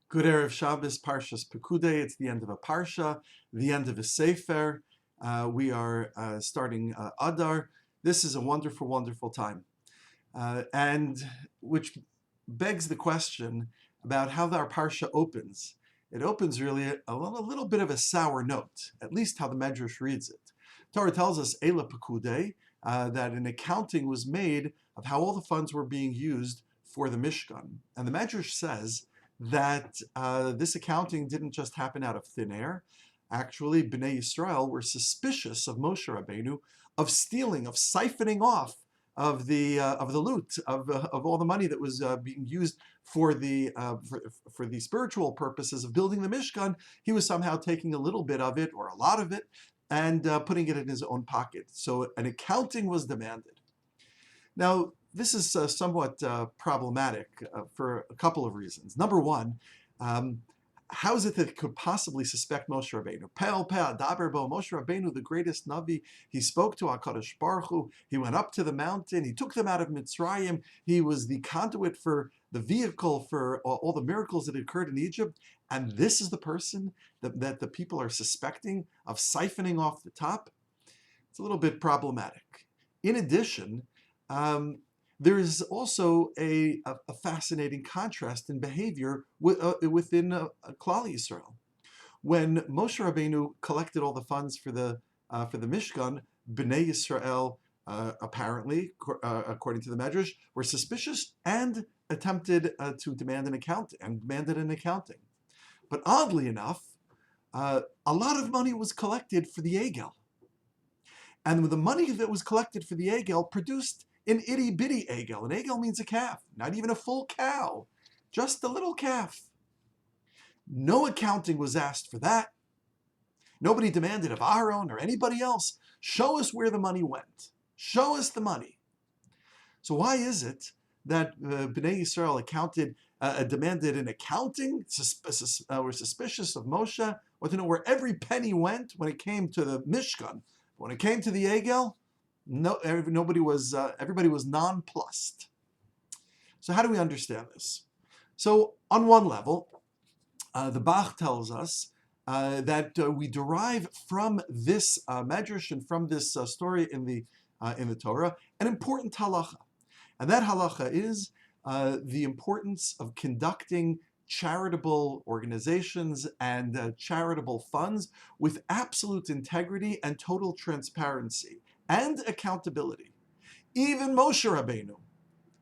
Good Erev Shabbos, Parshas Pikudei. It's the end of a Parsha, the end of a Sefer. We are starting Adar. This is a wonderful, wonderful time. And which begs the question about how our Parsha opens. It opens really a little bit of a sour note, at least how the Medrash reads it. Torah tells us, Eila Pikudei, that an accounting was made of how all the funds were being used for the Mishkan. And the Medrash says that this accounting didn't just happen out of thin air. Actually, Bnei Yisrael were suspicious of Moshe Rabbeinu of stealing, of siphoning off of the loot of all the money that was being used for the spiritual purposes of building the Mishkan. He was somehow taking a little bit of it or a lot of it and putting it in his own pocket. So an accounting was demanded. Now, this is somewhat problematic for a couple of reasons. Number one, how is it that it could possibly suspect Moshe Rabbeinu? Pe'el pe'ah daber bo, Moshe Rabbeinu, the greatest Navi, he spoke to HaKadosh Baruch Hu, he went up to the mountain, he took them out of Mitzrayim, he was the conduit for the vehicle for all the miracles that occurred in Egypt, and this is the person that the people are suspecting of siphoning off the top? It's a little bit problematic. In addition, there is also a fascinating contrast in behavior within Klal Yisrael. When Moshe Rabbeinu collected all the funds for the Mishkan, Bnei Yisrael apparently, according to the Medrash, were suspicious and attempted to demand an accounting and demanded an accounting. But oddly enough, a lot of money was collected for the Egel, and the money that was collected for the Egel produced an itty-bitty egel. An egel means a calf, not even a full cow, just a little calf. No accounting was asked for that. Nobody demanded of Aaron or anybody else, show us where the money went. Show us the money. So why is it that Bnei Yisrael demanded an accounting, were suspicious of Moshe, or to know where every penny went when it came to the Mishkan? When it came to the egel, no, everybody was nonplussed. So how do we understand this? So on one level, the Bach tells us that we derive from this medrash and from this story in the Torah an important halacha, and that halacha is the importance of conducting charitable organizations and charitable funds with absolute integrity and total transparency and accountability. Even Moshe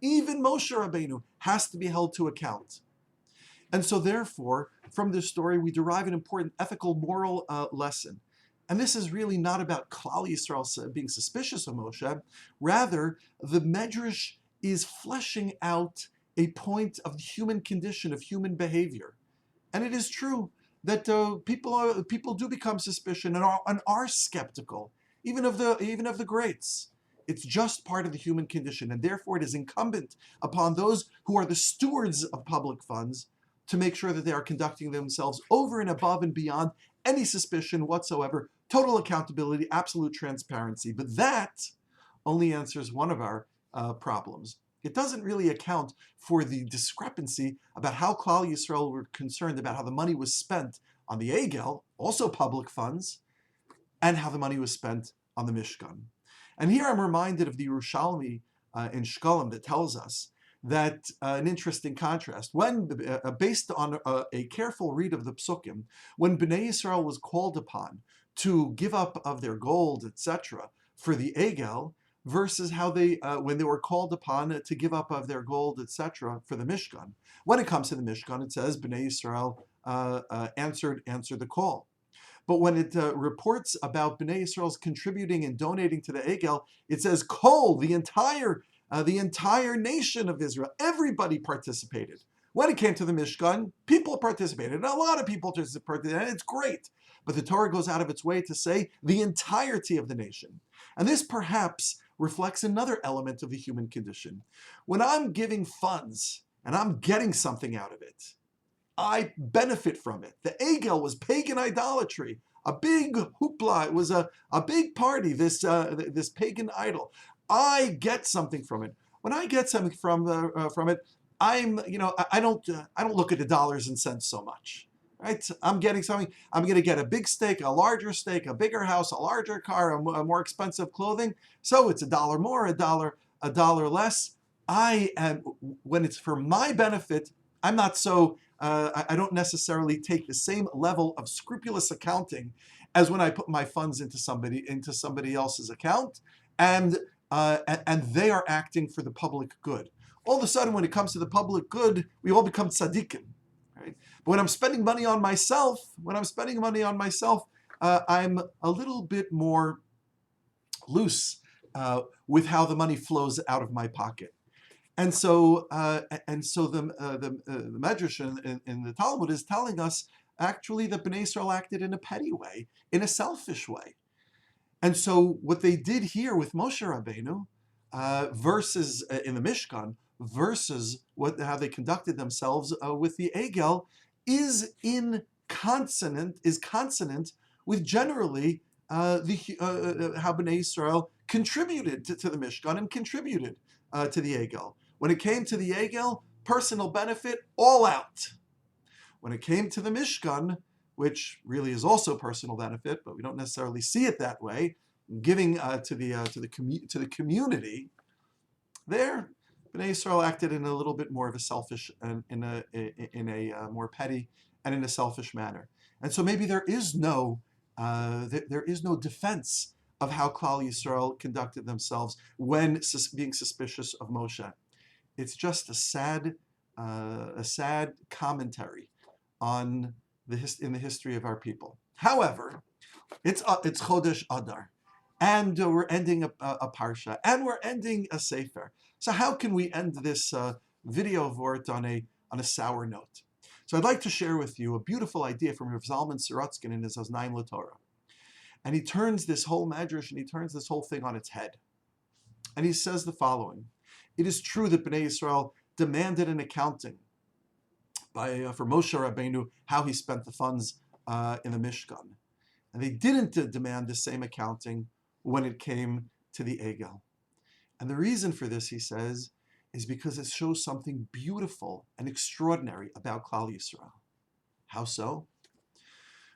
Rabbeinu has to be held to account. And so therefore, from this story, we derive an important ethical, moral lesson. And this is really not about Klal Yisrael being suspicious of Moshe. Rather, the Medrash is fleshing out a point of the human condition, of human behavior. And it is true that people do become suspicious and are skeptical, even of the greats. It's just part of the human condition, and therefore it is incumbent upon those who are the stewards of public funds to make sure that they are conducting themselves over and above and beyond any suspicion whatsoever, total accountability, absolute transparency. But that only answers one of our problems. It doesn't really account for the discrepancy about how Klal Yisrael were concerned about how the money was spent on the Egel, also public funds, and how the money was spent on the Mishkan. And here I'm reminded of the Yerushalmi in Shkolim that tells us that an interesting contrast. When, based on a careful read of the Psukim, when Bnei Yisrael was called upon to give up of their gold, etc., for the Egel, versus how when they were called upon to give up of their gold, etc., for the Mishkan. When it comes to the Mishkan, it says Bnei Yisrael answered the call. But when it reports about Bnei Yisrael's contributing and donating to the Egel, it says Kol, the entire nation of Israel, everybody participated. When it came to the Mishkan, people participated, and a lot of people participated, and it's great. But the Torah goes out of its way to say the entirety of the nation. And this perhaps reflects another element of the human condition. When I'm giving funds and I'm getting something out of it, I benefit from it. The Egel was pagan idolatry, a big hoopla. It was a big party, this pagan idol. I get something from it. When I get something from it, I don't look at the dollars and cents so much, right? I'm getting something. I'm going to get a big steak, a larger steak, a bigger house, a larger car, a more expensive clothing. So it's $1 more, a dollar less. When it's for my benefit, I'm not so. I don't necessarily take the same level of scrupulous accounting as when I put my funds into somebody else's account, and they are acting for the public good. All of a sudden, when it comes to the public good, we all become tzaddikim, right? But when I'm spending money on myself, I'm a little bit more loose with how the money flows out of my pocket. And so the Medrash in the Talmud is telling us actually that Bnei Israel acted in a petty way, in a selfish way. And so what they did here with Moshe Rabbeinu versus in the Mishkan versus how they conducted themselves with the Egel is consonant with generally how Bnei Israel contributed to the Mishkan and contributed to the Egel. When it came to the Egel, personal benefit all out. When it came to the Mishkan, which really is also personal benefit, but we don't necessarily see it that way, giving to the community, there Bnei Israel acted in a little bit more of a selfish and in a more petty and in a selfish manner. And so maybe there is no defense of how Klal Yisrael conducted themselves when being suspicious of Moshe. It's just a sad commentary on in the history of our people. However, it's Chodesh Adar, and we're ending a parsha, and we're ending a sefer. So how can we end this video vort on a sour note? So I'd like to share with you a beautiful idea from Rav Zalman Sorotzkin in his Oznaim LaTorah. And he turns this whole medrash and he turns this whole thing on its head. And he says the following: it is true that Bnei Israel demanded an accounting for Moshe Rabbeinu how he spent the funds in the Mishkan. And they didn't demand the same accounting when it came to the Egel. And the reason for this, he says, is because it shows something beautiful and extraordinary about Klal Yisrael. How so?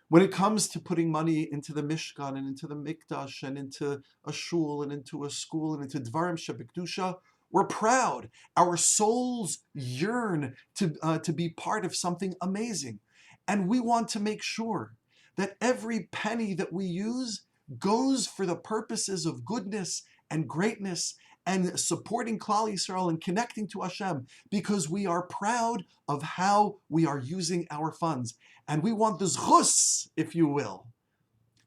When it comes to putting money into the Mishkan and into the Mikdash and into a shul and into a school and into Dvarim Shebekdusha, we're proud. Our souls yearn to be part of something amazing. And we want to make sure that every penny that we use goes for the purposes of goodness and greatness and supporting Klal Yisrael and connecting to Hashem, because we are proud of how we are using our funds. And we want the zchus, if you will,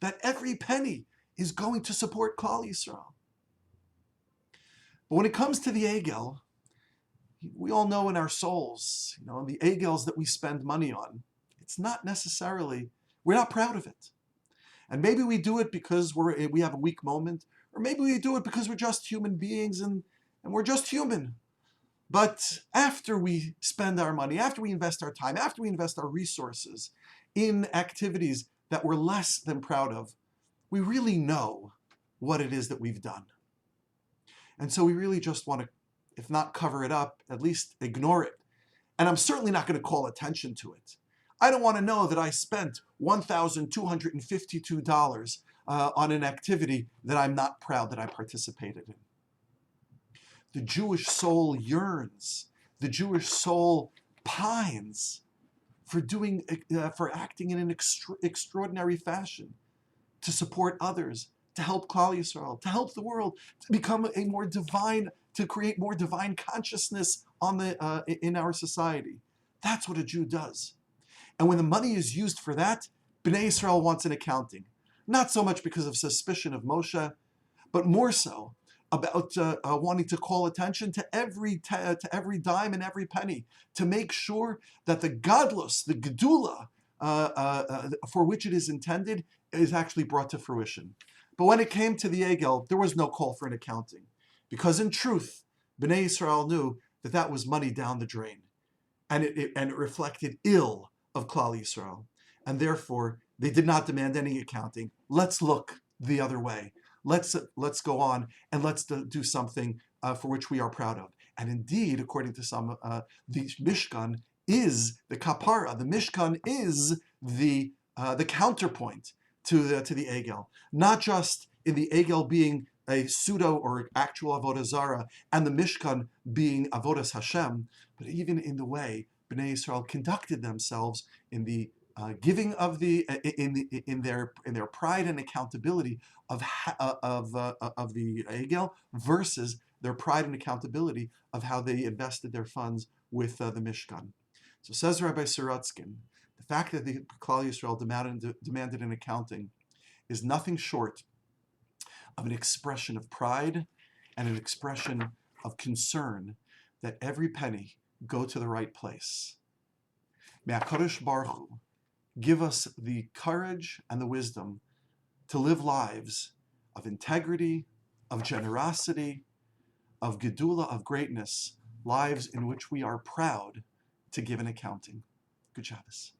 that every penny is going to support Klal Yisrael. But when it comes to the Egel, we all know in our souls, the Egels that we spend money on, it's not necessarily, we're not proud of it. And maybe we do it because we have a weak moment, or maybe we do it because we're just human beings and we're just human. But after we spend our money, after we invest our time, after we invest our resources in activities that we're less than proud of, we really know what it is that we've done. And so we really just want to, if not cover it up, at least ignore it. And I'm certainly not going to call attention to it. I don't want to know that I spent $1,252 on an activity that I'm not proud that I participated in. The Jewish soul yearns. The Jewish soul pines for acting in an extraordinary fashion to support others, to help Klal Yisrael, to help the world, to become to create more divine consciousness in our society. That's what a Jew does. And when the money is used for that, Bnei Israel wants an accounting. Not so much because of suspicion of Moshe, but more so about wanting to call attention to every dime and every penny, to make sure that the gadlus, the gedula, for which it is intended, is actually brought to fruition. But when it came to the Egel, there was no call for an accounting, because in truth, Bnei Israel knew that was money down the drain, and it reflected ill of Klal Yisrael, and therefore they did not demand any accounting. Let's look the other way. Let's go on and let's do something for which we are proud of. And indeed, according to some, the Mishkan is the kapara. The Mishkan is the counterpoint to the Egel, not just in the Egel being a pseudo or actual avodah zara, and the Mishkan being avodas Hashem, but even in the way Bnei Yisrael conducted themselves in the giving of in their pride and accountability of the Egel versus their pride and accountability of how they invested their funds with the Mishkan. So says Rabbi Sorotskin, the fact that the Klal Yisrael demanded an accounting is nothing short of an expression of pride and an expression of concern that every penny go to the right place. May HaKadosh Baruch Hu give us the courage and the wisdom to live lives of integrity, of generosity, of gedula, of greatness, lives in which we are proud to give an accounting. Good Shabbos.